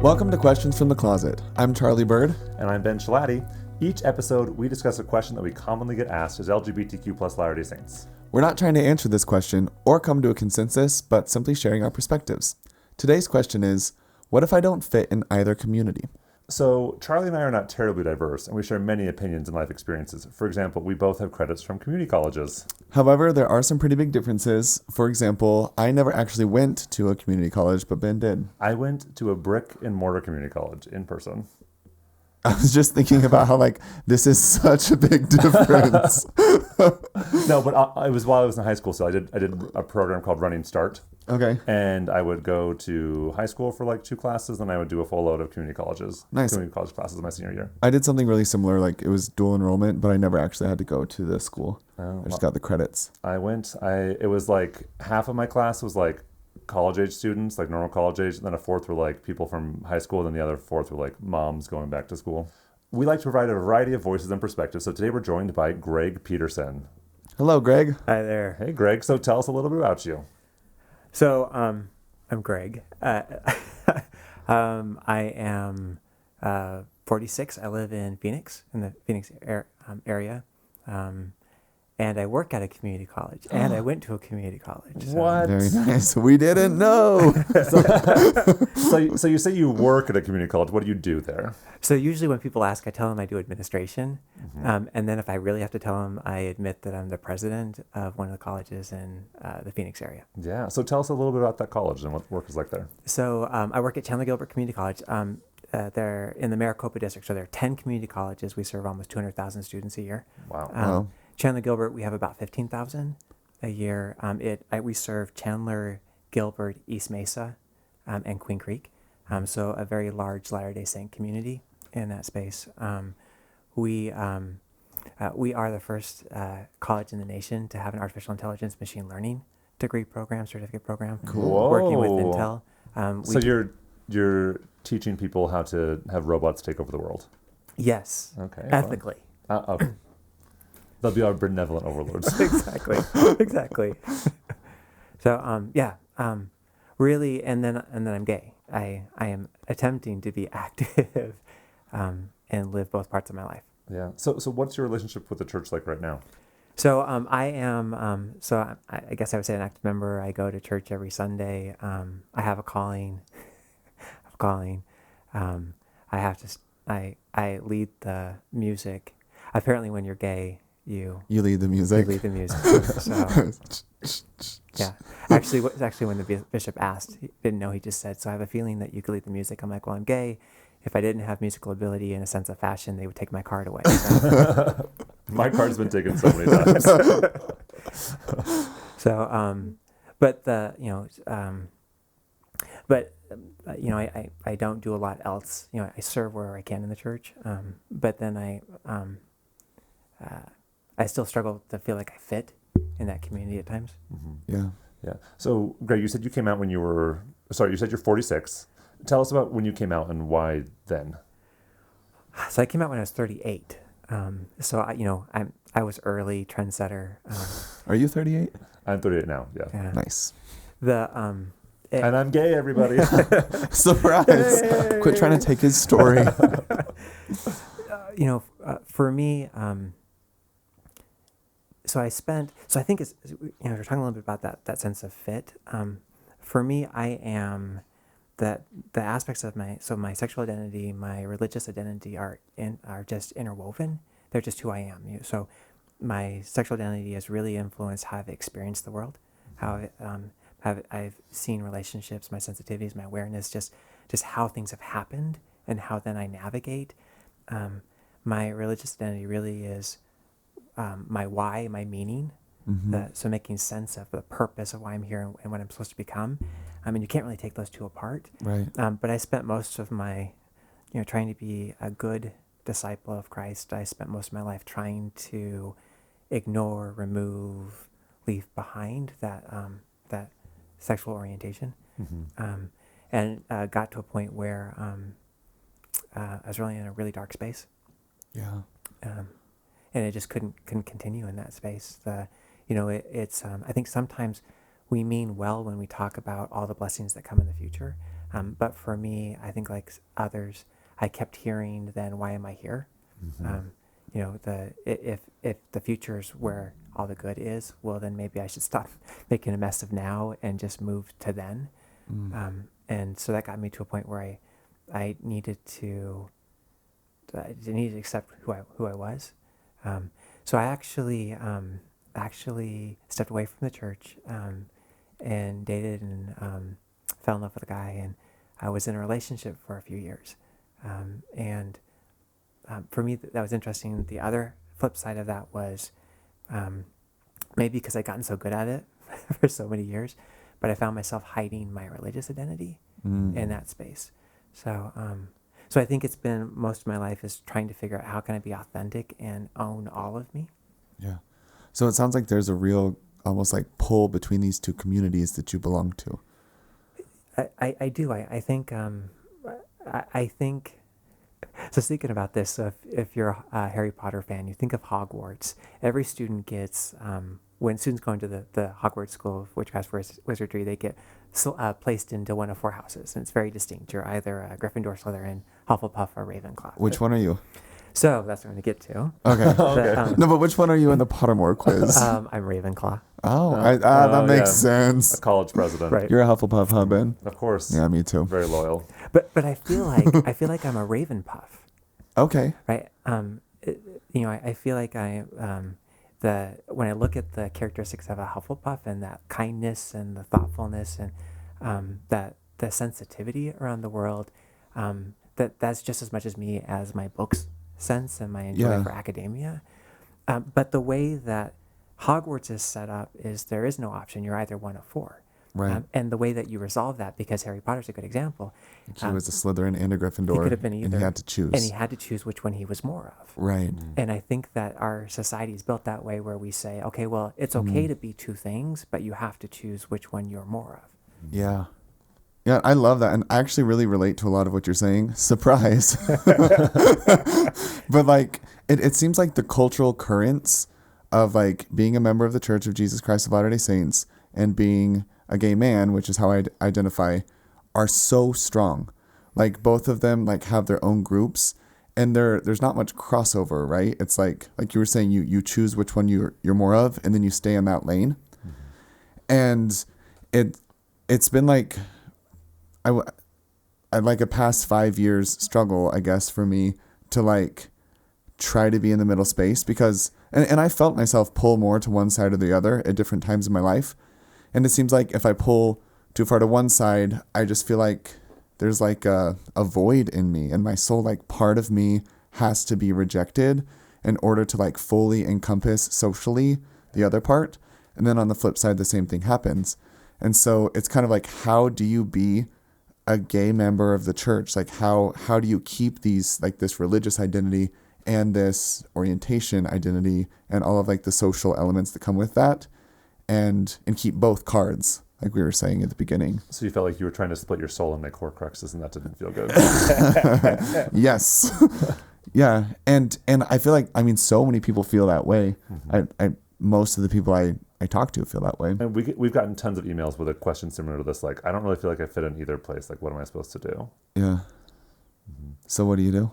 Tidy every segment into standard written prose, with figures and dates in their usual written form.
Welcome to Questions from the Closet. I'm Charlie Bird. And I'm Ben Shalati. Each episode, we discuss a question that we commonly get asked as LGBTQ plus Latter-day Saints. We're not trying to answer this question or come to a consensus, but simply sharing our perspectives. Today's question is, what if I don't fit in either community? So Charlie and I are not terribly diverse, and we share many opinions and life experiences. For example, we both have credits from community colleges. However, there are some pretty big differences. For example, I never actually went to a community college, but Ben did. I went to a brick and mortar community college in person. I was just thinking about how, this is such a big difference. No, but it was while I was in high school, so I did a program called Running Start. Okay. And I would go to high school for 2 classes, then I would do a full load of community colleges. Nice. Community college classes my senior year. I did something really similar, it was dual enrollment, but I never actually had to go to the school. Oh, I just got the credits. It was half of my class was college age students, normal college age, and then a fourth were people from high school, and then the other fourth were moms going back to school. We like to provide a variety of voices and perspectives, so today we're joined by Greg Peterson. Hello, Greg. Hi there. Hey, Greg. So tell us a little bit about you. So, I'm Greg. I am 46. I live in Phoenix, in the Phoenix area. And I work at a community college. And I went to a community college. So. What? Very nice. We didn't know. So you say you work at a community college. What do you do there? So usually when people ask, I tell them I do administration. Mm-hmm. And then if I really have to tell them, I admit that I'm the president of one of the colleges in the Phoenix area. Yeah. So tell us a little bit about that college and what work is like there. So I work at Chandler Gilbert Community College. They're in the Maricopa district. So there are 10 community colleges. We serve almost 200,000 students a year. Wow. Wow. Chandler Gilbert, we have about 15,000 a year. We serve Chandler, Gilbert, East Mesa, and Queen Creek. So a very large Latter-day Saint community in that space. We are the first college in the nation to have an artificial intelligence machine learning degree program, certificate program. Cool. Working with Intel. So you're teaching people how to have robots take over the world. Yes. Okay. Ethically. Okay. They'll be our benevolent overlords. Exactly. So really, and then I'm gay. I am attempting to be active and live both parts of my life. Yeah. So what's your relationship with the church like right now? So I am. I guess I would say an active member. I go to church every Sunday. I have a calling. I have to. I lead the music. Apparently, when you're gay, you lead the music. You lead the music. So, yeah. Actually, when the bishop asked, he didn't know. He just said, "So I have a feeling that you could lead the music." I'm like, "Well, I'm gay. If I didn't have musical ability and a sense of fashion, they would take my card away." So. My card's been taken so many times. I don't do a lot else. I serve where I can in the church. But then I still struggle to feel like I fit in that community at times. Yeah. Yeah. So, Greg, you said you came out when you said you're 46. Tell us about when you came out and why then. So I came out when I was 38. I was early trendsetter. Are you 38? I'm 38 now. Yeah. Nice. And I'm gay, everybody. Surprise! Yay! Quit trying to take his story. For me, I think it's, we're talking a little bit about that sense of fit. For me, I am the aspects of my sexual identity, my religious identity are just interwoven. They're just who I am. So my sexual identity has really influenced how I've experienced the world, how I've seen relationships, my sensitivities, my awareness, just how things have happened and how then I navigate. My religious identity really is my why, my meaning. So making sense of the purpose of why I'm here and what I'm supposed to become. I mean, you can't really take those two apart. Right. But I spent most of my, trying to be a good disciple of Christ. I spent most of my life trying to ignore, remove, leave behind that sexual orientation, and got to a point where I was really in a really dark space. Yeah. And it just couldn't continue in that space. It's I think sometimes we mean well when we talk about all the blessings that come in the future, But for me, I think like others, I kept hearing, then why am I here? You know, if the future is where all the good is, well, then maybe I should stop making a mess of now and just move to then. And so that got me to a point where I needed to accept who I was. So I actually stepped away from the church and dated and fell in love with a guy, and I was in a relationship for a few years. And for me, that was interesting. The other flip side of that was maybe because I'd gotten so good at it for so many years, but I found myself hiding my religious identity in that space. So I think it's been most of my life is trying to figure out how can I be authentic and own all of me. Yeah. So it sounds like there's a real almost like pull between these two communities that you belong to. I do. I think I think so. Thinking about this, so if you're a Harry Potter fan, you think of Hogwarts. Every student gets when students go into the Hogwarts School of Witchcraft Wizardry, they get placed into one of four houses, and it's very distinct. You're either a Gryffindor, Slytherin, Hufflepuff, or Ravenclaw. Which one are you? So that's what I'm going to get to. Okay. No, but which one are you in the Pottermore quiz? I'm Ravenclaw. That makes sense. A college president. Right. You're a Hufflepuff, huh, Ben? Of course. Yeah, me too. Very loyal. But I feel like I'm a Ravenpuff. Okay. Right. I feel like when I look at the characteristics of a Hufflepuff and that kindness and the thoughtfulness and that the sensitivity around the world, that's just as much as me as my books sense and my enjoyment for academia. But the way that Hogwarts is set up is there is no option. You're either one of four. Right. And the way that you resolve that, because Harry Potter's a good example. He was a Slytherin and a Gryffindor. He could have been either. And he had to choose. And he had to choose which one he was more of. Right. And I think that our society is built that way where we say, okay, well, it's okay to be two things, but you have to choose which one you're more of. Yeah. Yeah, I love that. And I actually really relate to a lot of what you're saying. Surprise. But like, it seems like the cultural currents of like being a member of the Church of Jesus Christ of Latter-day Saints and being a gay man, which is how I identify, are so strong. Like both of them like have their own groups, and there's not much crossover, right? It's like you were saying, you choose which one you're more of, and then you stay in that lane. And it's been like I like a past 5 years struggle, I guess, for me to like try to be in the middle space, because and I felt myself pull more to one side or the other at different times in my life. And it seems like if I pull too far to one side, I just feel like there's like a void in me, and my soul, like part of me has to be rejected in order to like fully encompass socially the other part. And then on the flip side, the same thing happens. And so it's kind of like, how do you be a gay member of the church? Like how do you keep these, like this religious identity and this orientation identity and all of like the social elements that come with that, and keep both cards, like we were saying at the beginning. So you felt like you were trying to split your soul and make Horcruxes, and that didn't feel good. Yes. Yeah. And I feel like, I mean, so many people feel that way. I most of the people I talk to feel that way. And we've gotten tons of emails with a question similar to this, like, I don't really feel like I fit in either place. Like, what am I supposed to do? Yeah. So what do you do?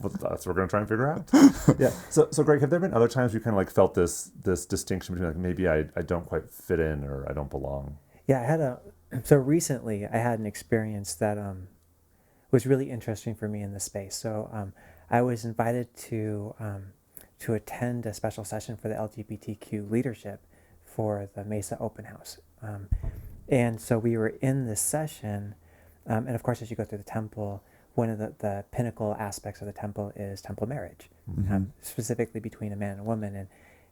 Well, that's what we're going to try and figure out. Yeah. So Greg, have there been other times you kind of like felt this distinction between like maybe I don't quite fit in or I don't belong? Yeah, so recently I had an experience that was really interesting for me in this space. So I was invited to attend a special session for the LGBTQ leadership for the Mesa Open House. And so we were in this session, and of course, as you go through the temple, one of the pinnacle aspects of the temple is temple marriage, specifically between a man and a woman.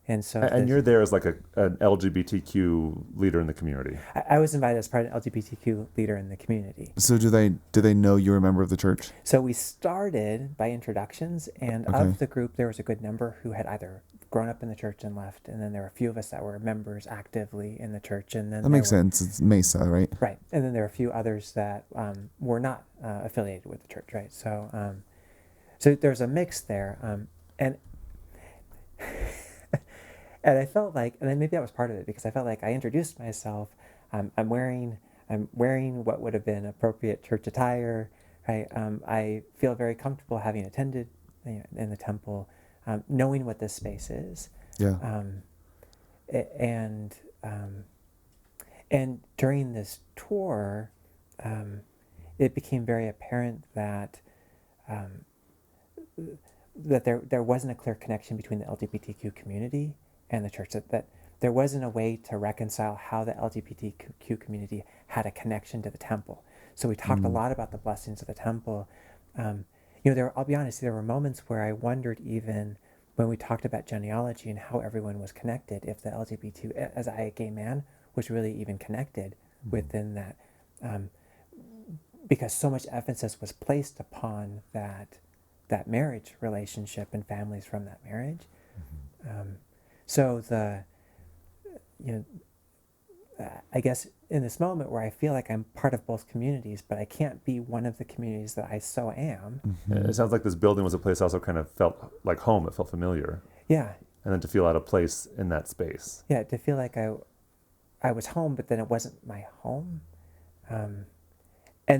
And so, and you're there as like an LGBTQ leader in the community. I was invited as part of an LGBTQ leader in the community. So do they know you're a member of the church? So we started by introductions, and of the group, there was a good number who had either grown up in the church and left, and then there were a few of us that were members actively in the church. And then that makes sense. It's Mesa, right? Right. And then there were a few others that were not affiliated with the church, right? So so there's a mix there, and and I felt like, and then maybe that was part of it, because I felt like I introduced myself. I'm wearing I'm wearing what would have been appropriate church attire. Right? I feel very comfortable having attended in the temple, knowing what this space is. Yeah. A- and and during this tour, it became very apparent that there wasn't a clear connection between the LGBTQ community and the church. That there wasn't a way to reconcile how the LGBTQ community had a connection to the temple. So we talked a lot about the blessings of the temple. I'll be honest, there were moments where I wondered, even when we talked about genealogy and how everyone was connected, if the LGBT, as a gay man, was really even connected within that, because so much emphasis was placed upon that marriage relationship and families from that marriage. So I guess in this moment where I feel like I'm part of both communities, but I can't be one of the communities that I so am. It sounds like this building was a place that also kind of felt like home. It felt familiar. Yeah. And then to feel out of place in that space. Yeah, to feel like I was home, but then it wasn't my home. And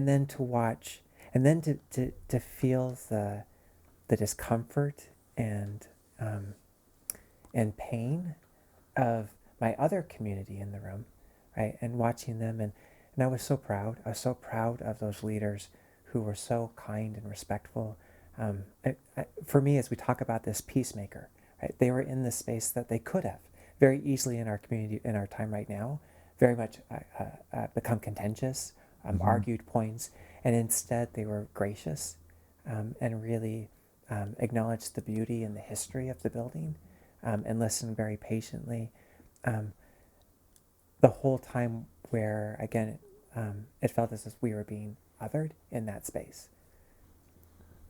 then to watch, and then to feel the discomfort and pain of my other community in the room, right? And watching them, and I was so proud. I was so proud of those leaders who were so kind and respectful. For me, as we talk about this peacemaker, right? They were in this space that they could have very easily in our community, in our time right now, very much become contentious, argued points, and instead they were gracious and really acknowledged the beauty and the history of the building and listened very patiently. The whole time where, again, it felt as if we were being othered in that space.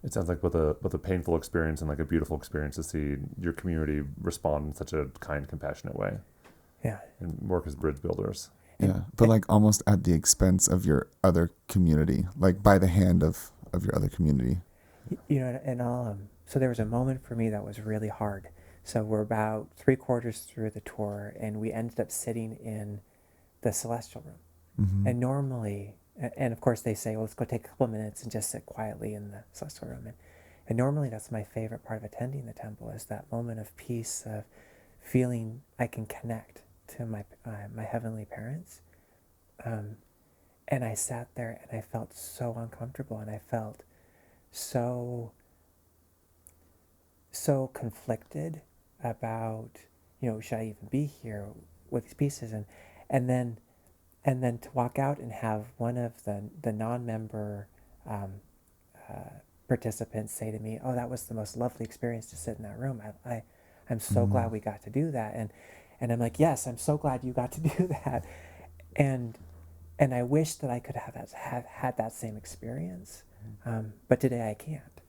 It sounds like both a painful experience and like a beautiful experience to see your community respond in such a kind, compassionate way. Yeah. And work as bridge builders. Yeah, but like almost at the expense of your other community, like by the hand of your other community. And so there was a moment for me that was really hard. So we're about 3/4 through the tour, and we ended up sitting in the celestial room. And normally, and of course they say, well, let's go take a couple of minutes and just sit quietly in the celestial room. And normally that's my favorite part of attending the temple, is that moment of peace, of feeling I can connect to my heavenly parents. And I sat there and I felt so uncomfortable, and I felt so conflicted about, should I even be here with these pieces? And then to walk out and have one of the non-member participants say to me, oh, that was the most lovely experience to sit in that room. I'm so glad we got to do that. And I'm like, yes, I'm so glad you got to do that. And I wish that I could have had that same experience. But today I can't.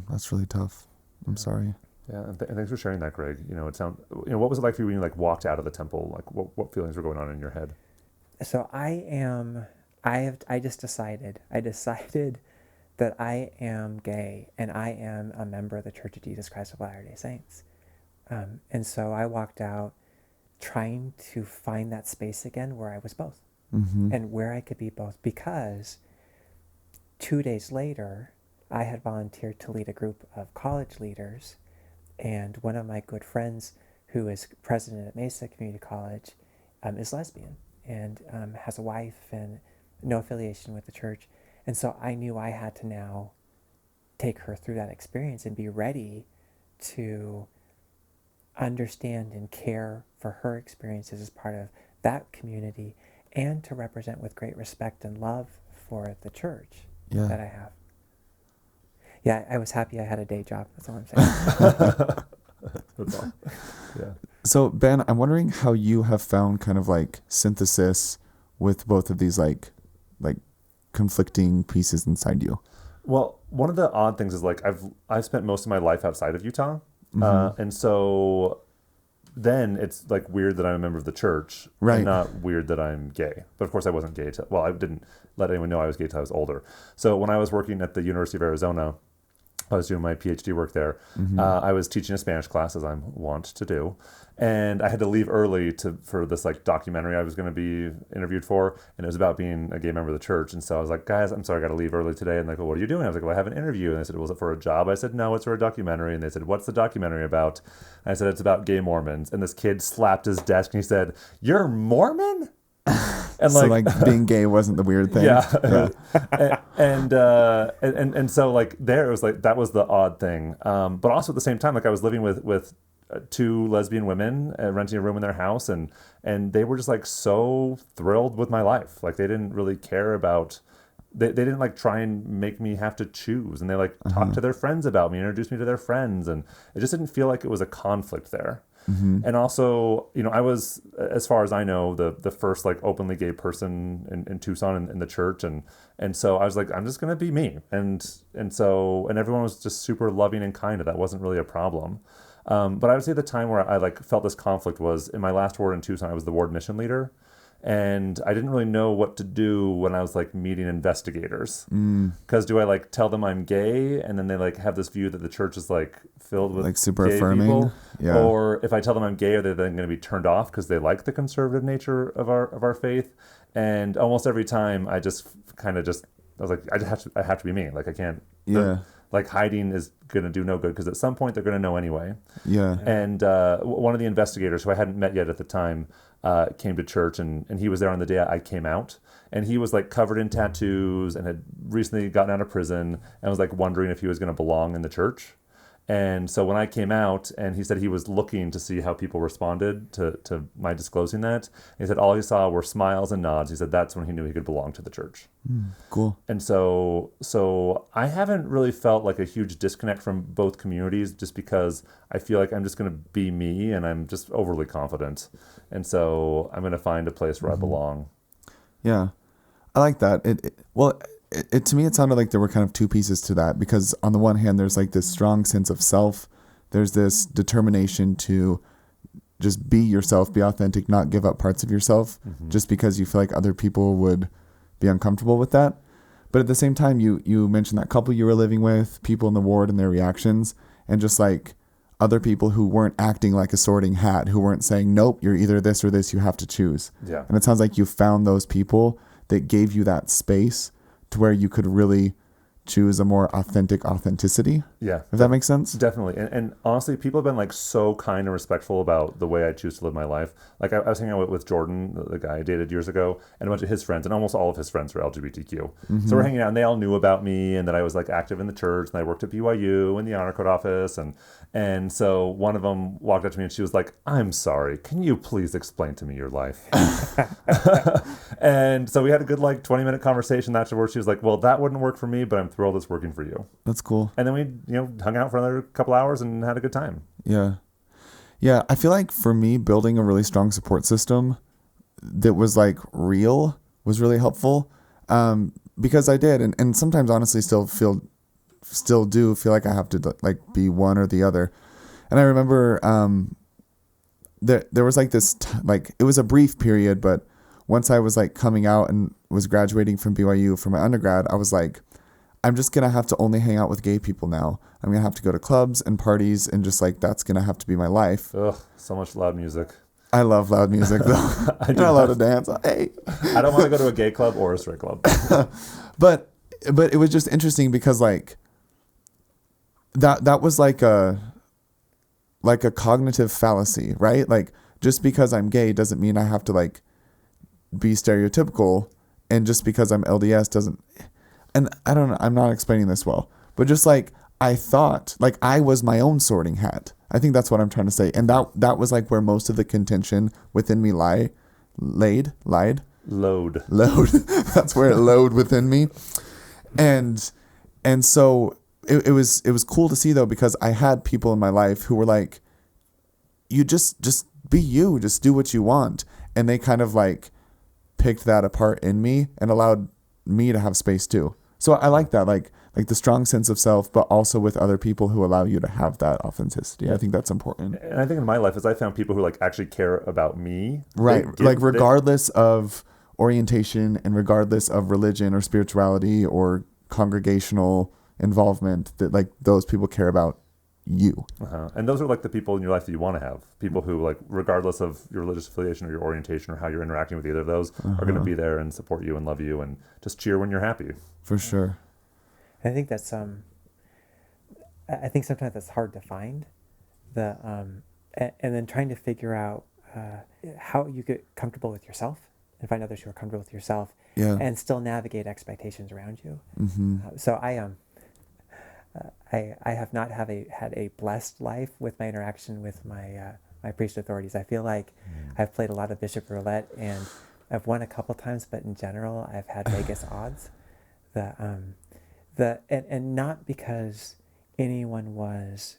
That's really tough. I'm sorry. Yeah, and thanks for sharing that, Greg. What was it like for you when you like walked out of the temple? Like, what feelings were going on in your head? So I just decided that I am gay and I am a member of the Church of Jesus Christ of Latter-day Saints. And so I walked out trying to find that space again where I was both and where I could be both, because 2 days later, I had volunteered to lead a group of college leaders, and one of my good friends, who is president at Mesa Community College, is lesbian and has a wife and no affiliation with the church. And so I knew I had to now take her through that experience and be ready to understand and care for her experiences as part of that community, and to represent with great respect and love for the church that I have. Yeah, I was happy I had a day job. That's all I'm saying. That's all. Yeah. So Ben, I'm wondering how you have found kind of like synthesis with both of these like conflicting pieces inside you. Well, one of the odd things is like I've spent most of my life outside of Utah, and so then it's like weird that I'm a member of the church, right? And not weird that I'm gay. But of course, I wasn't gay. I didn't let anyone know I was gay till I was older. So when I was working at the University of Arizona, I was doing my PhD work there. I was teaching a Spanish class, as I'm wont to do, and I had to leave early for this like documentary I was going to be interviewed for, and it was about being a gay member of the church. And so I was like, guys, I'm sorry, I got to leave early today. And they go, what are you doing? I was like, well, I have an interview. And they said, was it for a job? I said, no, it's for a documentary. And they said, what's the documentary about? And I said, it's about gay Mormons. And this kid slapped his desk and he said, you're Mormon? And so like being gay wasn't the weird thing. Yeah. and so like there it was like that was the odd thing. But also at the same time, like I was living with two lesbian women, renting a room in their house, and they were just like so thrilled with my life. Like they didn't really care about. They didn't like try and make me have to choose, and they like talked to their friends about me, introduced me to their friends, and it just didn't feel like it was a conflict there. And also, you know, I was, as far as I know, the first like openly gay person in Tucson in the church, and so I was like, I'm just gonna be me, and everyone was just super loving and kind. That wasn't really a problem. But I would say the time where I like felt this conflict was in my last ward in Tucson. I was the ward mission leader. And I didn't really know what to do when I was like meeting investigators. Because do I like tell them I'm gay and then they like have this view that the church is like filled with like super gay affirming? People? Yeah. Or if I tell them I'm gay, are they then going to be turned off because they like the conservative nature of our faith? And almost every time I just kind of just I was like I have to be me. Like I can't. Yeah. Like hiding is going to do no good because at some point they're going to know anyway. Yeah. And one of the investigators who I hadn't met yet at the time came to church, and he was there on the day I came out. And he was like covered in tattoos and had recently gotten out of prison and was like wondering if he was going to belong in the church. And so when I came out, and he said he was looking to see how people responded to my disclosing that, he said all he saw were smiles and nods. He said that's when he knew he could belong to the church. Cool. And so I haven't really felt like a huge disconnect from both communities, just because I feel like I'm just going to be me, and I'm just overly confident. And so I'm going to find a place where I belong. Yeah. I like that. It to me, it sounded like there were kind of two pieces to that, because on the one hand, there's like this strong sense of self. There's this determination to just be yourself, be authentic, not give up parts of yourself just because you feel like other people would be uncomfortable with that. But at the same time, you mentioned that couple you were living with, people in the ward and their reactions, and just like other people who weren't acting like a sorting hat, who weren't saying, nope, you're either this or this, you have to choose. Yeah. And it sounds like you found those people that gave you that space to where you could really choose a more authentic authenticity. Yeah. If that makes sense. Definitely. And honestly, people have been like so kind and respectful about the way I choose to live my life. Like I was hanging out with Jordan, the guy I dated years ago, and a bunch of his friends, and almost all of his friends were LGBTQ. So we're hanging out, and they all knew about me and that I was like active in the church, and I worked at BYU in the honor code office. And so one of them walked up to me and she was like, I'm sorry, can you please explain to me your life? And so we had a good like 20-minute conversation afterwards. She was like, well, that wouldn't work for me, but I'm thrilled it's working for you. That's cool. And then we, hung out for another couple hours and had a good time. Yeah. Yeah. I feel like for me, building a really strong support system that was like real was really helpful. Because I did. And sometimes honestly still do feel like I have to like be one or the other. And I remember, there was like this, it was a brief period, but once I was like coming out and was graduating from BYU for my undergrad, I was like, I'm just going to have to only hang out with gay people now. I'm going to have to go to clubs and parties, and just like, that's going to have to be my life. Ugh, so much loud music. I love loud music though. You're not allowed to dance. Hey. I don't want to go to a gay club or a straight club. But it was just interesting because like that was like a cognitive fallacy, right? Like just because I'm gay doesn't mean I have to like be stereotypical, and just because I'm LDS doesn't. And I don't know, I'm not explaining this well, but just like I thought like I was my own sorting hat. I think that's what I'm trying to say. And that was like where most of the contention within me lied. Load. That's where it lowed within me. And so it was cool to see though, because I had people in my life who were like, you just be you, just do what you want. And they kind of like picked that apart in me and allowed me to have space too. So I like that, like the strong sense of self, but also with other people who allow you to have that authenticity. I think that's important. And I think in my life is I found people who like actually care about me. Right. Regardless of orientation and regardless of religion or spirituality or congregational involvement, that like those people care about you. And those are like the people in your life that you want to have. People who, like, regardless of your religious affiliation or your orientation or how you're interacting with either of those, are going to be there and support you and love you and just cheer when you're happy. For sure. I think that's I think sometimes that's hard to find, and then trying to figure out how you get comfortable with yourself and find others who are comfortable with yourself, and still navigate expectations around you. So I have not had a blessed life with my interaction with my my priest authorities. I feel like I've played a lot of bishop roulette, and I've won a couple times, but in general I've had Vegas odds. And not because anyone was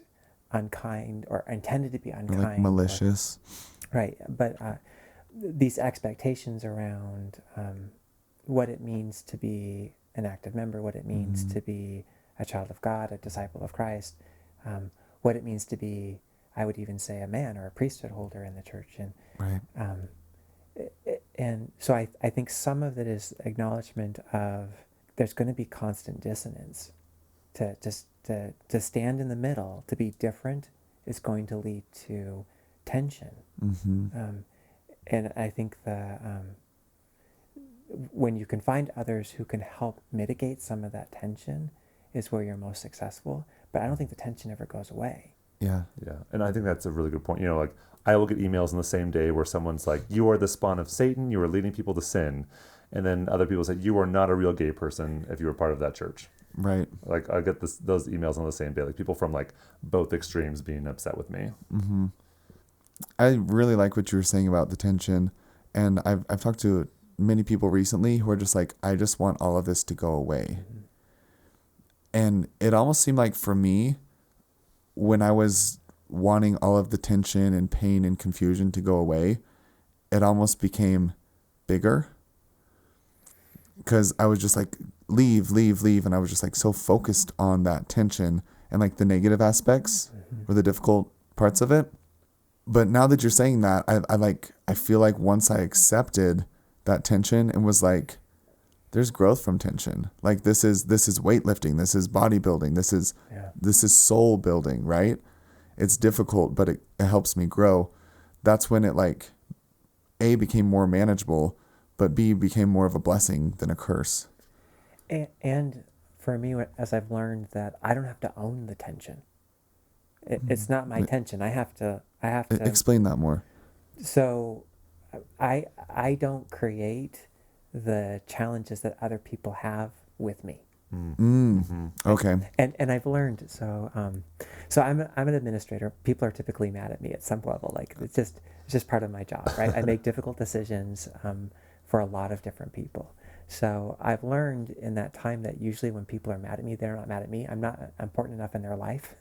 unkind or intended to be unkind, Like malicious. right? But these expectations around what it means to be an active member, what it means to be a child of God, a disciple of Christ, what it means to be, I would even say, a man or a priesthood holder in the church. And Right. and so I think some of it is acknowledgement of there's going to be constant dissonance. To stand in the middle, to be different, is going to lead to tension. And I think when you can find others who can help mitigate some of that tension is where you're most successful. But I don't think the tension ever goes away. Yeah. Yeah, and I think that's a really good point. You know, like, I will get emails in the same day where someone's like, "You are the spawn of Satan. You are leading people to sin," and then other people say, "You are not a real gay person if you were part of that church." Right. Like, I get those emails on the same day, like people from like both extremes being upset with me. I really like what you were saying about the tension, and I've talked to many people recently who are just like, I just want all of this to go away. And it almost seemed like for me, when I was wanting all of the tension and pain and confusion to go away, it almost became bigger, because I was just like, leave, and I was just like so focused on that tension and like the negative aspects or the difficult parts of it. But now that you're saying that, I feel like once I accepted that tension and was like, there's growth from tension. Like this is weightlifting, this is bodybuilding, this is soul building, right? It's difficult, but it helps me grow. That's when it like A, became more manageable, but B, became more of a blessing than a curse. And for me, as I've learned that I don't have to own the tension. It's not my tension. I have to Explain that more. So I don't create the challenges that other people have with me. Okay. And I've learned, so I'm an administrator. People are typically mad at me at some level. Like it's just part of my job, right? I make difficult decisions for a lot of different people. So I've learned in that time that usually when people are mad at me, they're not mad at me. I'm not important enough in their life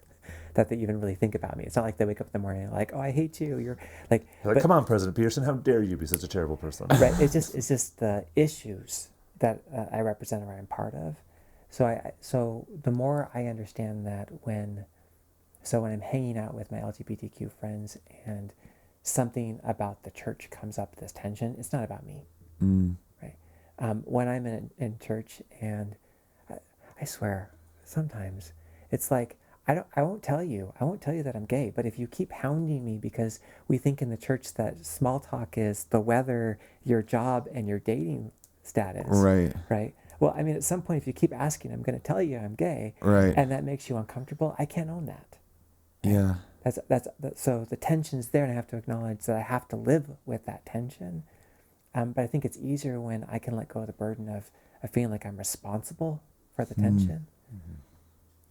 that they even really think about me. It's not like they wake up in the morning and like, oh, I hate you. You're like, come on, President Peterson, how dare you be such a terrible person? Right. It's just the issues that I represent or I'm part of. So the more I understand that when I'm hanging out with my LGBTQ friends and something about the church comes up, this tension, it's not about me. Right. When I'm in church, and I swear sometimes it's like, I won't tell you that I'm gay, but if you keep hounding me because we think in the church that small talk is the weather, your job, and your dating status. Right. Right. Well, I mean, at some point, if you keep asking, I'm going to tell you I'm gay. Right. And that makes you uncomfortable. I can't own that. Yeah. That's so the tension's there, and I have to acknowledge that I have to live with that tension. But I think it's easier when I can let go of the burden of feeling like I'm responsible for the tension.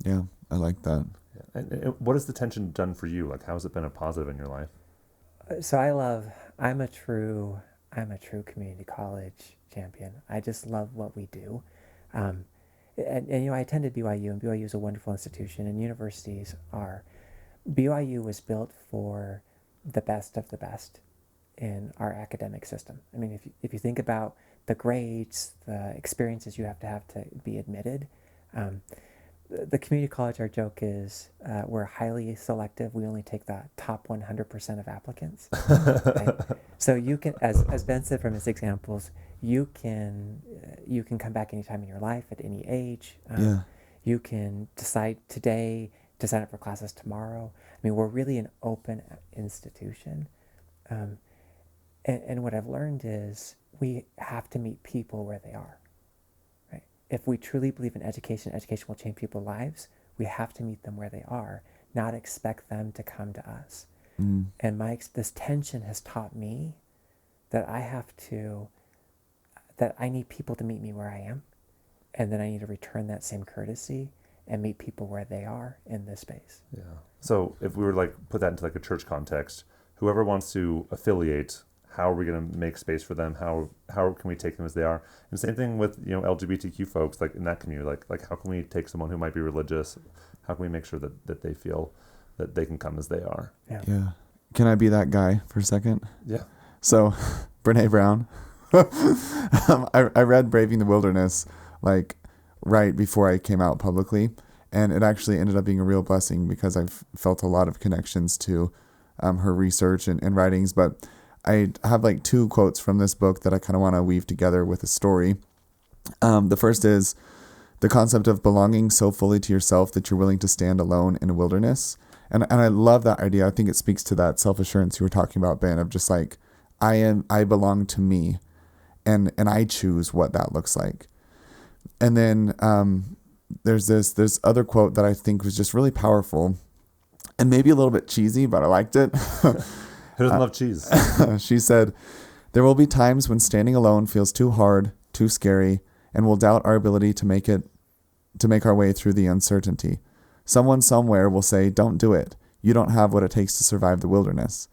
Yeah, I like that. Yeah. And what has the tension done for you? Like, how has it been a positive in your life? So I'm a true community college champion. I just love what we do. And I attended BYU, and BYU is a wonderful institution, and universities are. BYU was built for the best of the best in our academic system. I mean, if you think about the grades, the experiences you have to be admitted, the community college, our joke is we're highly selective. We only take the top 100% of applicants. Right? So you can, as Ben said from his examples, you can come back anytime in your life at any age. You can decide today to sign up for classes tomorrow. I mean, we're really an open institution. And what I've learned is we have to meet people where they are, right? If we truly believe in education, education will change people's lives, we have to meet them where they are, not expect them to come to us. And this tension has taught me that I need people to meet me where I am, and then I need to return that same courtesy and meet people where they are in this space. Yeah. So if we were like put that into like a church context, whoever wants to affiliate, how are we going to make space for them? How can we take them as they are? And same thing with, you know, LGBTQ folks, like in that community, like how can we take someone who might be religious? How can we make sure that they feel that they can come as they are? Yeah. Can I be that guy for a second? Yeah. So, Brene Brown. I read Braving the Wilderness like right before I came out publicly, and it actually ended up being a real blessing because I've felt a lot of connections to her research and writings. But I have like 2 quotes from this book that I kind of want to weave together with a story. The first is the concept of belonging so fully to yourself that you're willing to stand alone in a wilderness. And I love that idea. I think it speaks to that self-assurance you were talking about, Ben, of just like, I belong to me, and I choose what that looks like. And then there's this other quote that I think was just really powerful and maybe a little bit cheesy, but I liked it. Who doesn't love cheese? She said, "There will be times when standing alone feels too hard, too scary, and we'll doubt our ability to make our way through the uncertainty. Someone somewhere will say, 'Don't do it. You don't have what it takes to survive the wilderness.'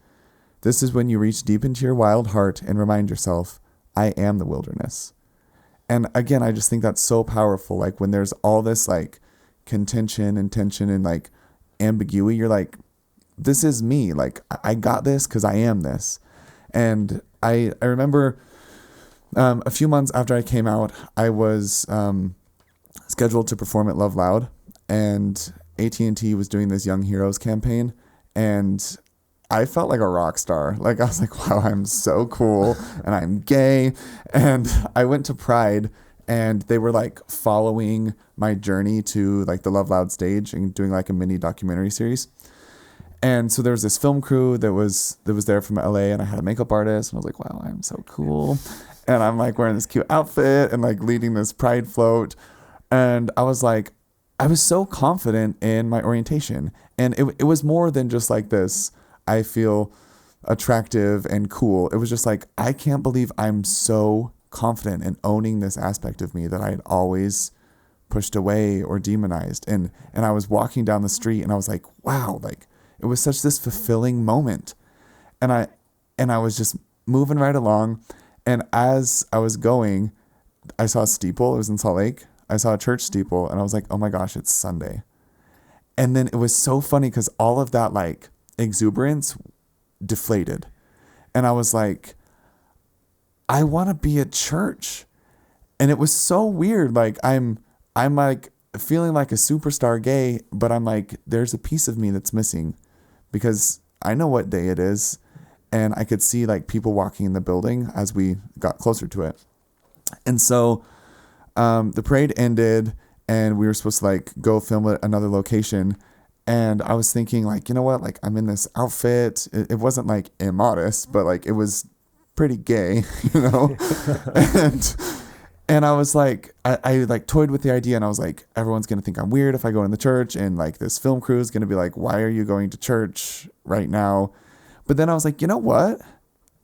This is when you reach deep into your wild heart and remind yourself, 'I am the wilderness.'" And again, I just think that's so powerful. Like when there's all this like contention and tension and like ambiguity, you're like, this is me. Like I got this because I am this. And I remember a few months after I came out, I was scheduled to perform at Love Loud, and AT&T was doing this Young Heroes campaign, and I felt like a rock star. Like I was like, wow, I'm so cool and I'm gay. And I went to Pride, and they were like following my journey to like the Love Loud stage and doing like a mini documentary series. And so there was this film crew that was there from LA, and I had a makeup artist, and I was like, wow, I'm so cool. And I'm like wearing this cute outfit and like leading this Pride float. And I was like, I was so confident in my orientation. And it was more than just like this, I feel attractive and cool. It was just like, I can't believe I'm so confident in owning this aspect of me that I had always pushed away or demonized. And I was walking down the street, and I was like, wow, like it was such this fulfilling moment. And I was just moving right along. And as I was going, I saw a steeple. It was in Salt Lake. I saw a church steeple, and I was like, oh my gosh, it's Sunday. And then it was so funny because all of that like exuberance deflated. And I was like, I want to be at church. And it was so weird. Like I'm like feeling like a superstar gay, but I'm like, there's a piece of me that's missing because I know what day it is. And I could see like people walking in the building as we got closer to it. And so the parade ended, and we were supposed to like go film at another location. And I was thinking like, you know what? Like I'm in this outfit. It wasn't like immodest, but like it was pretty gay, you know? and I was like, I like toyed with the idea, and I was like, everyone's going to think I'm weird if I go in the church. And like this film crew is going to be like, why are you going to church right now? But then I was like, you know what?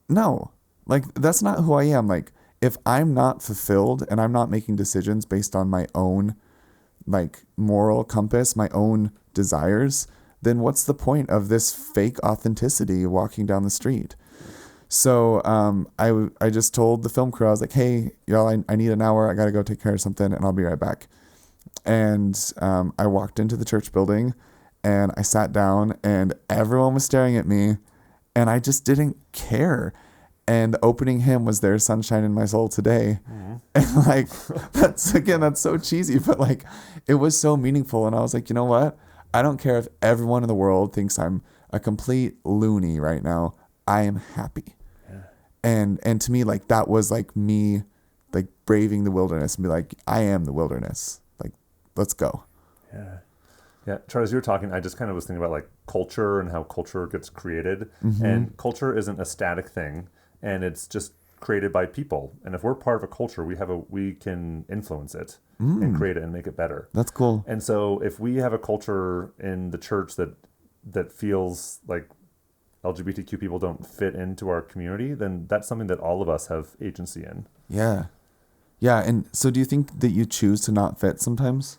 No, like that's not who I am. Like if I'm not fulfilled and I'm not making decisions based on my own like moral compass, my own desires, then what's the point of this fake authenticity walking down the street? So I just told the film crew, I was like, hey, y'all, I need an hour. I got to go take care of something, and I'll be right back. And I walked into the church building, and I sat down, and everyone was staring at me, and I just didn't care. And the opening hymn was "There's Sunshine in My Soul Today." Mm-hmm. And like, that's so cheesy, but like, it was so meaningful. And I was like, you know what? I don't care if everyone in the world thinks I'm a complete loony right now. I am happy. Yeah. And to me, like, that was like me, like braving the wilderness and be like, I am the wilderness. Like, let's go. Yeah, Charles, you were talking, I just kind of was thinking about like culture and how culture gets created. And culture isn't a static thing, and it's just created by people. And if we're part of a culture, we can influence it and create it and make it better. That's cool. And so if we have a culture in the church that feels like LGBTQ people don't fit into our community, then that's something that all of us have agency in. Yeah. Yeah. And so do you think that you choose to not fit sometimes?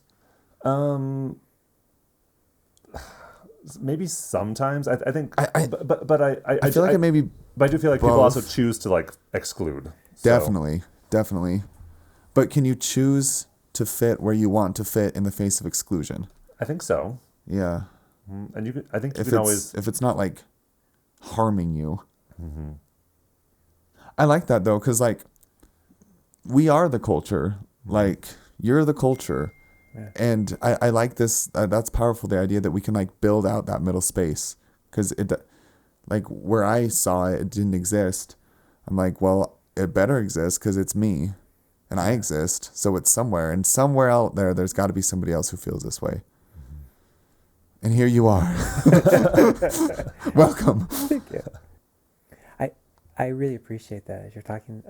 Maybe sometimes. I think, I I feel like it may be but I do feel like people both. also choose to like exclude. So, Definitely. But can you choose to fit where you want to fit in the face of exclusion? I think so. Yeah. And I think you If can always. if it's not like harming you. I like that though, because like we are the culture. Like you're the culture. Yeah. And I like this. That's powerful. The idea that we can like build out that middle space, because it, like where I saw it, it didn't exist. I'm like, well, it better exist because it's me, and I exist. So it's somewhere, and somewhere out there, there's got to be somebody else who feels this way. And here you are. Welcome. Thank you. I really appreciate that as you're talking.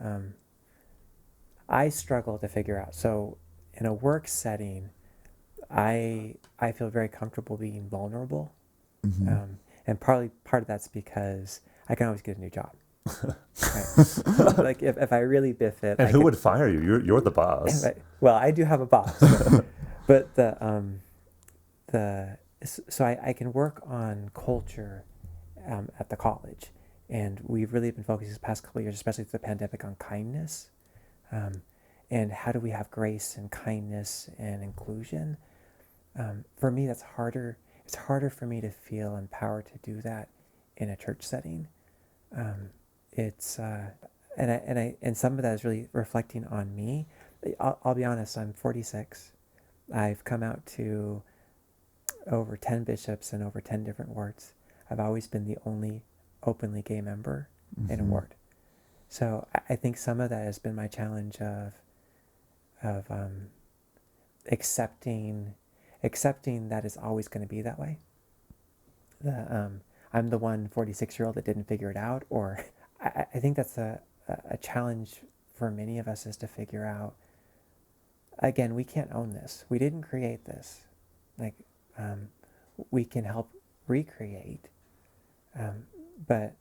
I struggle to figure out. So in a work setting, I feel very comfortable being vulnerable, and part of that's because I can always get a new job. Right? Like if I really biff it, And who would fire you? You're the boss. Well, I do have a boss, but so I can work on culture at the college, and we've really been focused the past couple of years, especially through the pandemic, on kindness, and how do we have grace and kindness and inclusion. For me, that's harder. It's harder for me to feel empowered to do that in a church setting. And some of that is really reflecting on me. I'll be honest. I'm 46. I've come out to over 10 bishops in over 10 different wards. I've always been the only openly gay member in a ward. So I think some of that has been my challenge of accepting that it's always going to be that way. I'm the one 46-year-old that didn't figure it out, or I think that's a challenge for many of us, is to figure out, again, we can't own this. We didn't create this. Like, we can help recreate, but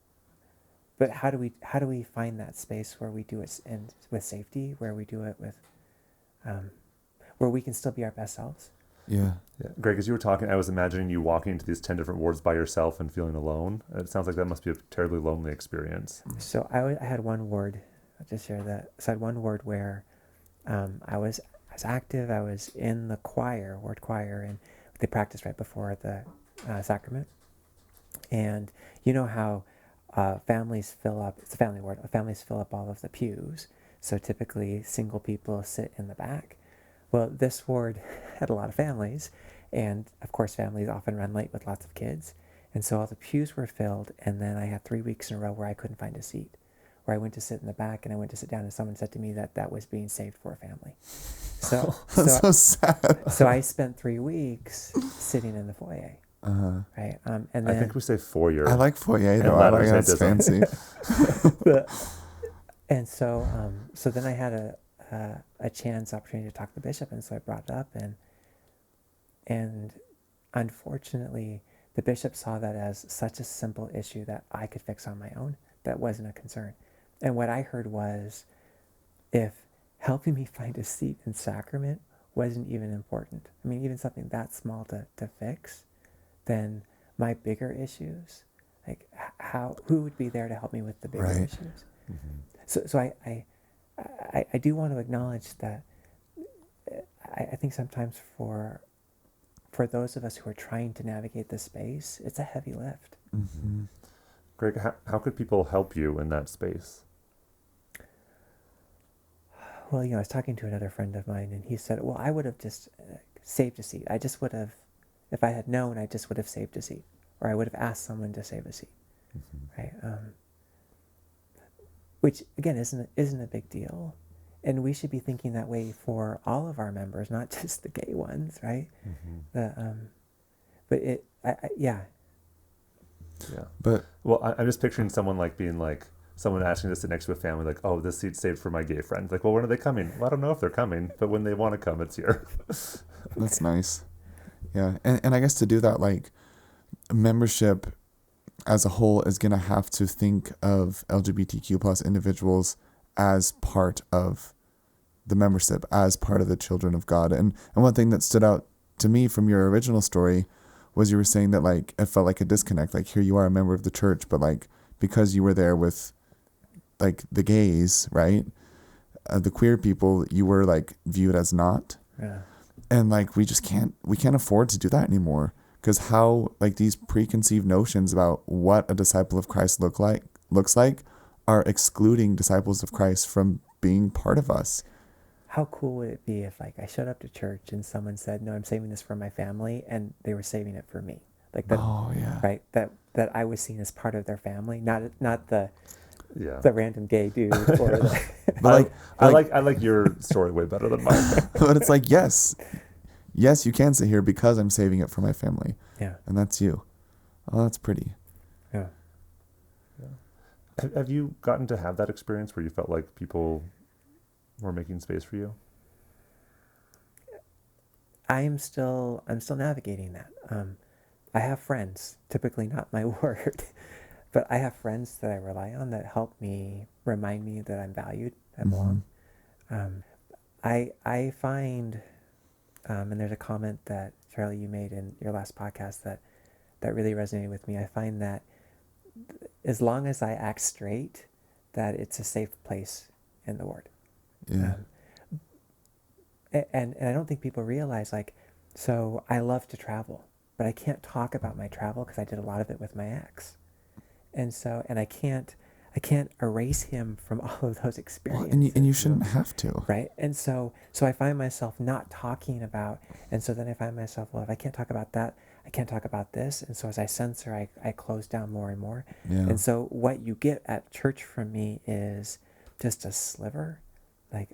how do we find that space where we do it with safety, where we do it with, where we can still be our best selves? Yeah. Greg, as you were talking, I was imagining you walking into these 10 different wards by yourself and feeling alone. It sounds like that must be a terribly lonely experience. So I had one ward. I'll just share that. So I had one ward where I was active. I was in the ward choir, and they practiced right before the sacrament. And you know how families fill up, it's a family ward, families fill up all of the pews. So typically single people sit in the back. Well, this ward had a lot of families, and of course families often run late with lots of kids. And so all the pews were filled, and then I had 3 weeks in a row where I couldn't find a seat, where I went to sit in the back and I went to sit down, and someone said to me that was being saved for a family. So That's so sad. So I spent 3 weeks sitting in the foyer. Right. And then I think we say foyer. I like foyer though. I like that's fancy. And so then I had a chance opportunity to talk to the bishop, and so I brought it up, and unfortunately the bishop saw that as such a simple issue that I could fix on my own. That wasn't a concern. And what I heard was, if helping me find a seat in sacrament wasn't even important, I mean, even something that small to fix, then my bigger issues, like who would be there to help me with the bigger issues? So I do want to acknowledge that I think sometimes for those of us who are trying to navigate this space, it's a heavy lift. Greg, how could people help you in that space? Well, I was talking to another friend of mine, and he said, well, I would have just saved a seat. I just would have, if I had known, I just would have saved a seat, or I would have asked someone to save a seat, right? Which again isn't a big deal. and we should be thinking that way for all of our members, not just the gay ones, right? But yeah. But Well, I'm just picturing someone like being like, someone asking to sit next to a family, like, oh, this seat's saved for my gay friend. Like, well, when are they coming? Well, I don't know if they're coming, but when they want to come, it's here. that's nice. Yeah. And I guess to do that, like, membership as a whole is going to have to think of LGBTQ plus individuals as part of the membership, as part of the children of God. And one thing that stood out to me from your original story was you were saying that, like, it felt like a disconnect. Like, here you are, a member of the church, but, like, because you were there with, like, the gays, right? The queer people, you were, like, viewed as not. Yeah. And, like, we can't afford to do that anymore. Because how, like, these preconceived notions about what a disciple of Christ looks like are excluding disciples of Christ from being part of us. How cool would it be if, like, I showed up to church and someone said, no, I'm saving this for my family, and they were saving it for me. Like that, Oh, yeah. right? That I was seen as part of their family, not the Yeah. the random gay dude or the, But, I like your story way better than mine. but it's like, yes, you can sit here because I'm saving it for my family. yeah, And that's you. Oh, that's pretty. yeah. Have you gotten to have that experience where you felt like people were making space for you? I'm still navigating that. I have friends, typically not my word, but I have friends that I rely on that help me, remind me that I'm valued, I belong. I find, and there's a comment that Charlie you made in your last podcast that really resonated with me. I find that as long as I act straight, that it's a safe place in the Word. Yeah. And I don't think people realize, like, so I love to travel, but I can't talk about my travel because I did a lot of it with my ex. And so, and I can't erase him from all of those Well, experiences. and you shouldn't have to. Right. And so I find myself not talking about, and so then I find myself, well, if I can't talk about that, I can't talk about this. And so as I censor, I close down more and more. Yeah. And so what you get at church from me is just a sliver, like,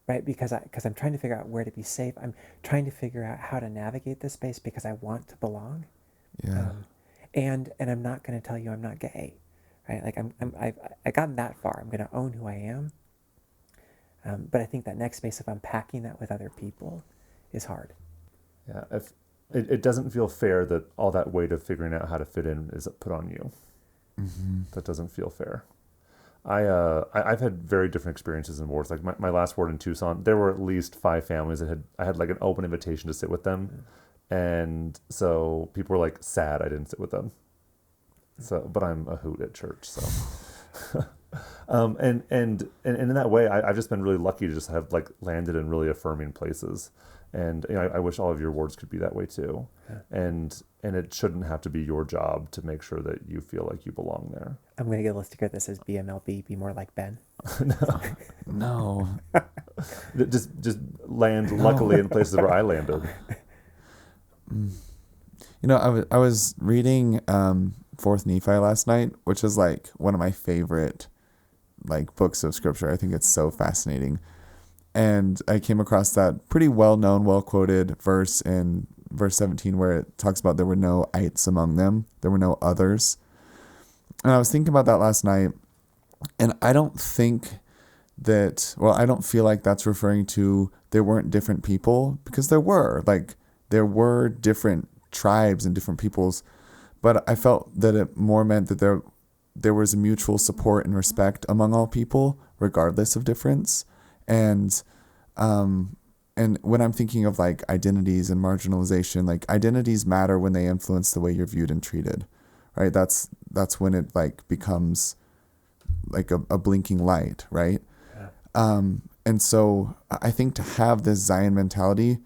right? Because I'm trying to figure out where to be safe. I'm trying to figure out how to navigate this space because I want to belong. Yeah. And I'm not going to tell you I'm not gay, right? Like I've gotten that far. I'm going to own who I am. But I think that next space of unpacking that with other people is hard. Yeah. If it doesn't feel fair that all that weight of figuring out how to fit in is put on you. Mm-hmm. That doesn't feel fair. I've had very different experiences in wards. Like my last ward in Tucson, there were at least 5 families that I had like an open invitation to sit with them. And so people were like sad I didn't sit with them. So, but I'm a hoot at church. So, and in that way, I've just been really lucky to just have like landed in really affirming places. And you know, I wish all of your wards could be that way too. Yeah. And it shouldn't have to be your job to make sure that you feel like you belong there. I'm going to get a sticker that says BMLB, be more like Ben. No. Just land luckily in places where I landed. You know, I was reading 4th Nephi last night, which is like one of my favorite like books of scripture. I think it's so fascinating. And I came across that pretty well-known, well-quoted verse in verse 17 where it talks about there were no ites among them. There were no others. And I was thinking about that last night, and I don't think that, well, I don't feel like that's referring to there weren't different people, because there were. Like, there were different tribes and different peoples, but I felt that it more meant that there was a mutual support and respect among all people, regardless of difference. And when I'm thinking of like identities and marginalization, like identities matter when they influence the way you're viewed and treated, right? That's when it like becomes like a blinking light, right? Yeah. And so I think to have this Zion mentality,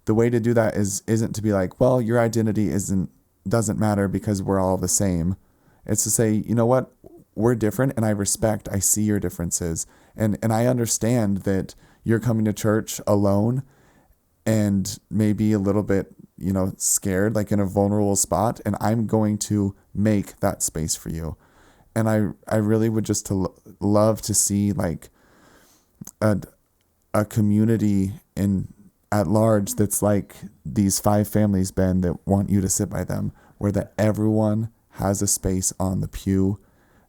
the way to do that isn't to be like, well, your identity doesn't matter because we're all the same. It's to say, you know what? We're different, and I see your differences. And I understand that you're coming to church alone and maybe a little bit, you know, scared, like in a vulnerable spot. And I'm going to make that space for you. And I really would just love to see like a community at large that's like these 5 families, Ben, that want you to sit by them, where that everyone has a space on the pew,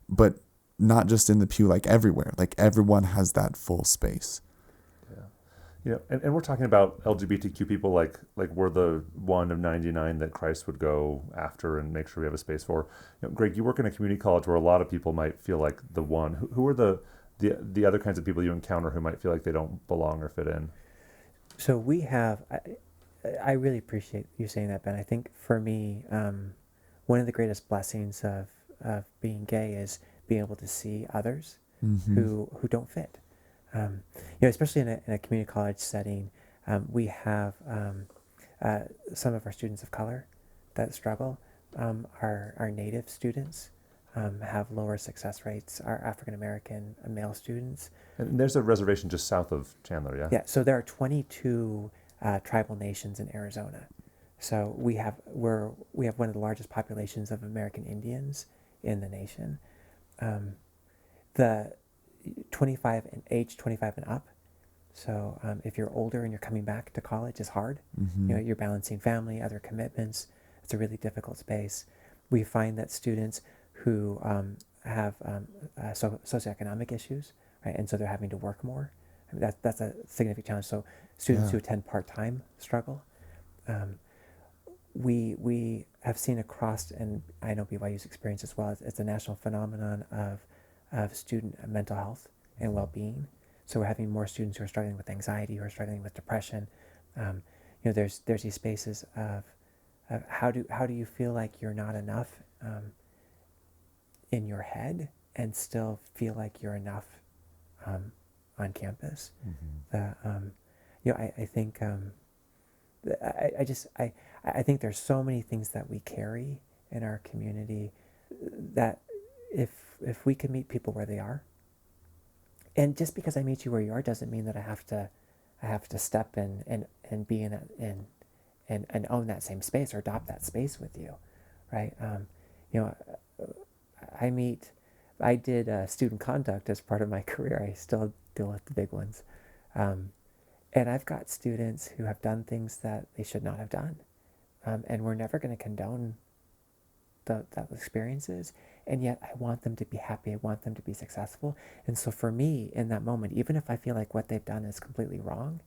but not just in the pew, like everywhere. Like everyone has that full space. Yeah, and we're talking about LGBTQ people like we're the one of 99 that Christ would go after and make sure we have a space for. Greg, you work in a community college where a lot of people might feel like the one. Who are the other kinds of people you encounter who might feel like they don't belong or fit in? So we have, I really appreciate you saying that, Ben. I think for me, one of the greatest blessings of being gay is being able to see others who don't fit. Especially in a community college setting, we have some of our students of color that struggle. Our Native students have lower success rates. Our African American male students. And there's a reservation just south of Chandler, yeah? Yeah, so there are 22 tribal nations in Arizona. So we have one of the largest populations of American Indians in the nation. The 25 and up. So if you're older and you're coming back to college, it's hard. You're balancing family, other commitments. It's a really difficult space. We find that students who have socioeconomic issues, right, and so they're having to work more. I mean, that's a significant challenge. So students who attend part-time struggle. We have seen across, and I know BYU's experience as well, it's a national phenomenon of student mental health and well-being. So we're having more students who are struggling with anxiety, who are struggling with depression. There's these spaces of how do you feel like you're not enough in your head and still feel like you're enough on campus. I think I think there's so many things that we carry in our community that if we can meet people where they are, and just because I meet you where you are doesn't mean that I have to step in and be in that and own that same space or adopt that space with you, right? I did student conduct as part of my career. I still deal with the big ones, and I've got students who have done things that they should not have done, and we're never going to condone those experiences. And yet I want them to be happy. I want them to be successful. And so for me, in that moment, even if I feel like what they've done is completely wrong,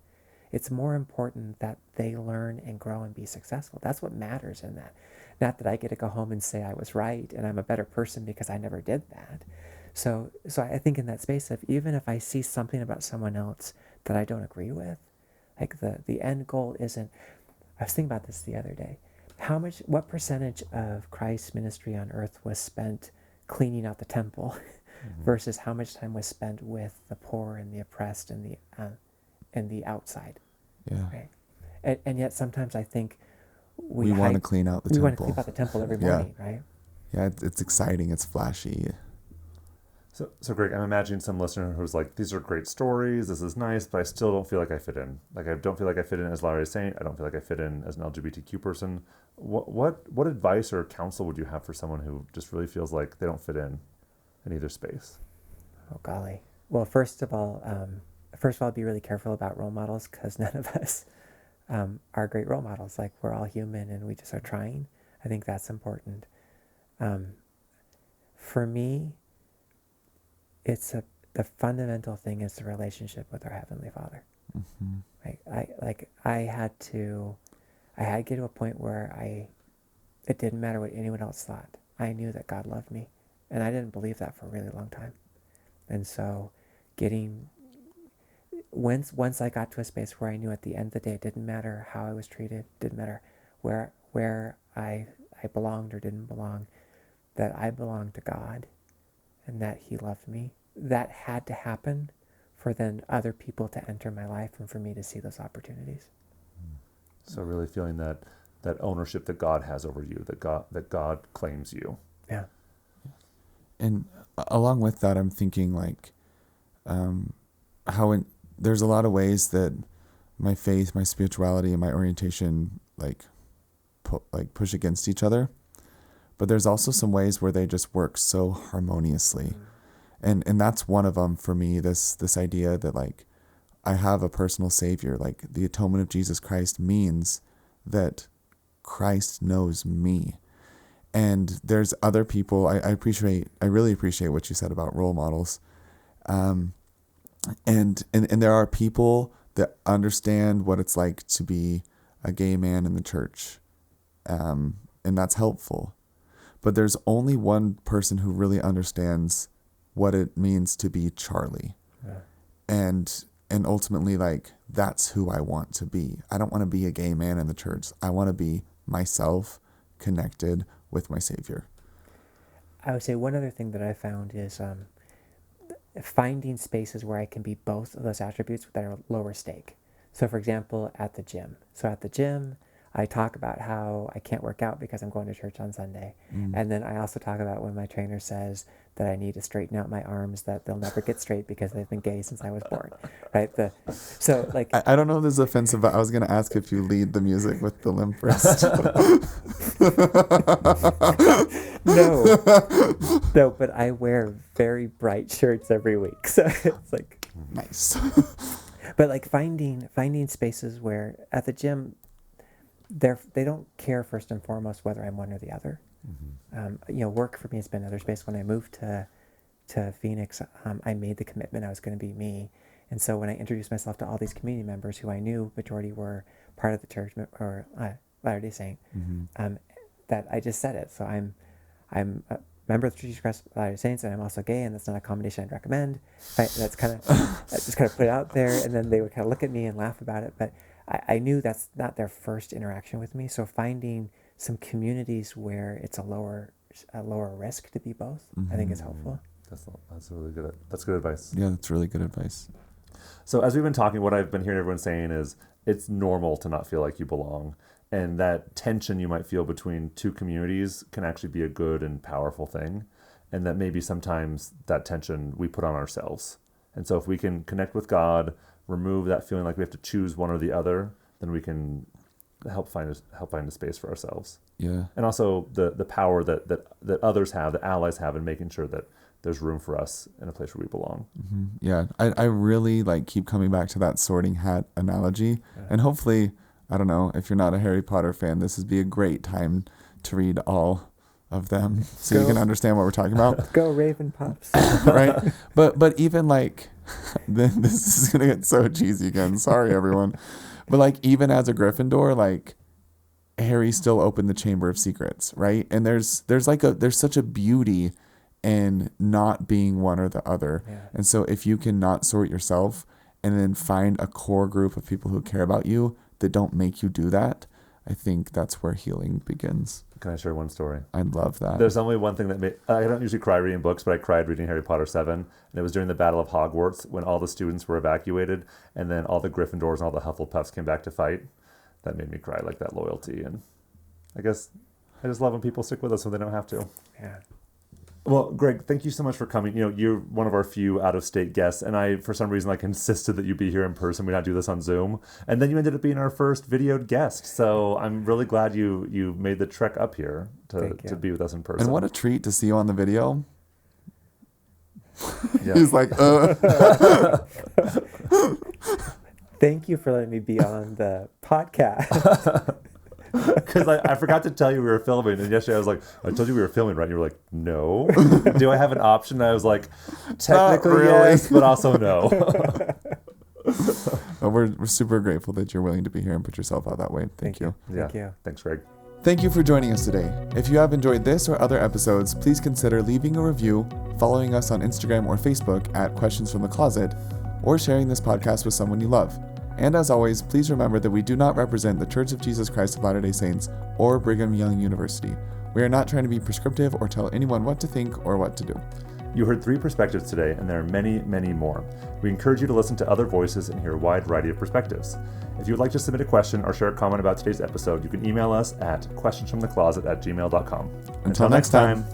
it's more important that they learn and grow and be successful. That's what matters in that. Not that I get to go home and say I was right and I'm a better person because I never did that. So I think in that space of even if I see something about someone else that I don't agree with, like the end goal isn't, I was thinking about this the other day. What percentage of Christ's ministry on earth was spent cleaning out the temple versus how much time was spent with the poor and the oppressed and the outside? Yeah. Right? And yet sometimes I think we want to clean out the temple. We want to clean out the temple every morning, right? Yeah, it's exciting. It's flashy. So Greg, I'm imagining some listener who's like, these are great stories, this is nice, but I still don't feel like I fit in. Like, I don't feel like I fit in as Larry is saying. I don't feel like I fit in as an LGBTQ person. What advice or counsel would you have for someone who just really feels like they don't fit in either space? Oh, golly. Well, first of all, be really careful about role models, because none of us are great role models. Like, we're all human and we just are trying. I think that's important. For me, the fundamental thing is the relationship with our Heavenly Father. Right? I had to get to a point where it didn't matter what anyone else thought. I knew that God loved me, and I didn't believe that for a really long time. And so once I got to a space where I knew at the end of the day, it didn't matter how I was treated, didn't matter where I belonged or didn't belong, that I belonged to God and that He loved me. That had to happen for then other people to enter my life and for me to see those opportunities. So really feeling that ownership that God has over you, that God claims you. Yeah. And along with that, I'm thinking like there's a lot of ways that my faith, my spirituality, and my orientation push against each other. But there's also some ways where they just work so harmoniously. And that's one of them for me, this idea that like I have a personal savior. Like the atonement of Jesus Christ means that Christ knows me. And there's other people, I really appreciate what you said about role models. And there are people that understand what it's like to be a gay man in the church. And that's helpful. But there's only one person who really understands what it means to be Charlie. Yeah. And ultimately, like, that's who I want to be. I don't want to be a gay man in the church. I want to be myself, connected with my Savior. I would say one other thing that I found is finding spaces where I can be both of those attributes that are lower stake. So, for example, at the gym. So at the gym, I talk about how I can't work out because I'm going to church on Sunday. And then I also talk about when my trainer says that I need to straighten out my arms, that they'll never get straight because they've been gay since I was born. Right? So like I don't know if this is offensive, but I was going to ask if you lead the music with the limp wrist. No, but I wear very bright shirts every week. So it's like nice. But like finding spaces where at the gym they don't care first and foremost whether I'm one or the other. Work for me has been another space. When I moved to Phoenix, I made the commitment I was going to be me. And so when I introduced myself to all these community members who I knew majority were part of the church or Latter-day Saint, that I just said it. So I'm a member of the Church of Christ of Latter-day Saints, and I'm also gay, and that's not a combination I'd recommend. Right? That's kind of I just kind of put it out there, and then they would kind of look at me and laugh about it. But I knew that's not their first interaction with me. So finding some communities where it's a lower risk to be both, I think is helpful. That's really good. That's good advice. Yeah, that's really good advice. So as we've been talking, what I've been hearing everyone saying is it's normal to not feel like you belong. And that tension you might feel between two communities can actually be a good and powerful thing. And that maybe sometimes that tension we put on ourselves. And so if we can connect with God, remove that feeling like we have to choose one or the other, then we can help find a space for ourselves. Yeah. And also the power that others have, that allies have, in making sure that there's room for us in a place where we belong. Mm-hmm. Yeah. I really keep coming back to that sorting hat analogy. Yeah. And hopefully, I don't know, if you're not a Harry Potter fan, this would be a great time to read all of them so you can understand what we're talking about. Go Raven Pops. Right? But even this is going to get so cheesy again. Sorry, everyone. But even as a Gryffindor, Harry still opened the Chamber of Secrets, right? And there's such a beauty in not being one or the other. Yeah. And so if you can not sort yourself and then find a core group of people who care about you that don't make you do that, I think that's where healing begins. Can I share one story? I'd love that. There's only one thing that I don't usually cry reading books, but I cried reading Harry Potter 7. And it was during the Battle of Hogwarts when all the students were evacuated and then all the Gryffindors and all the Hufflepuffs came back to fight. That made me cry, that loyalty. And I guess I just love when people stick with us when they don't have to. Yeah. Well, Greg, thank you so much for coming. You're one of our few out-of-state guests, and I, for some reason, insisted that you be here in person. We not do this on Zoom, and then you ended up being our first videoed guest. So I'm really glad you made the trek up here to be with us in person. And what a treat to see you on the video. Yeah. He's like, Thank you for letting me be on the podcast. Because I forgot to tell you we were filming, and yesterday I was like, I told you we were filming, right? And you were like, no. Do I have an option? And I was like, technically really. Yes, but also no. Well, we're super grateful that you're willing to be here and put yourself out that way. Thank you. Thank you. Thanks, Greg. Thank you for joining us today. If you have enjoyed this or other episodes, please consider leaving a review, following us on Instagram or Facebook at Questions from the Closet, or sharing this podcast with someone you love. And as always, please remember that we do not represent the Church of Jesus Christ of Latter-day Saints or Brigham Young University. We are not trying to be prescriptive or tell anyone what to think or what to do. You heard 3 perspectives today, and there are many, many more. We encourage you to listen to other voices and hear a wide variety of perspectives. If you would like to submit a question or share a comment about today's episode, you can email us at questionsfromthecloset@gmail.com. Until next time.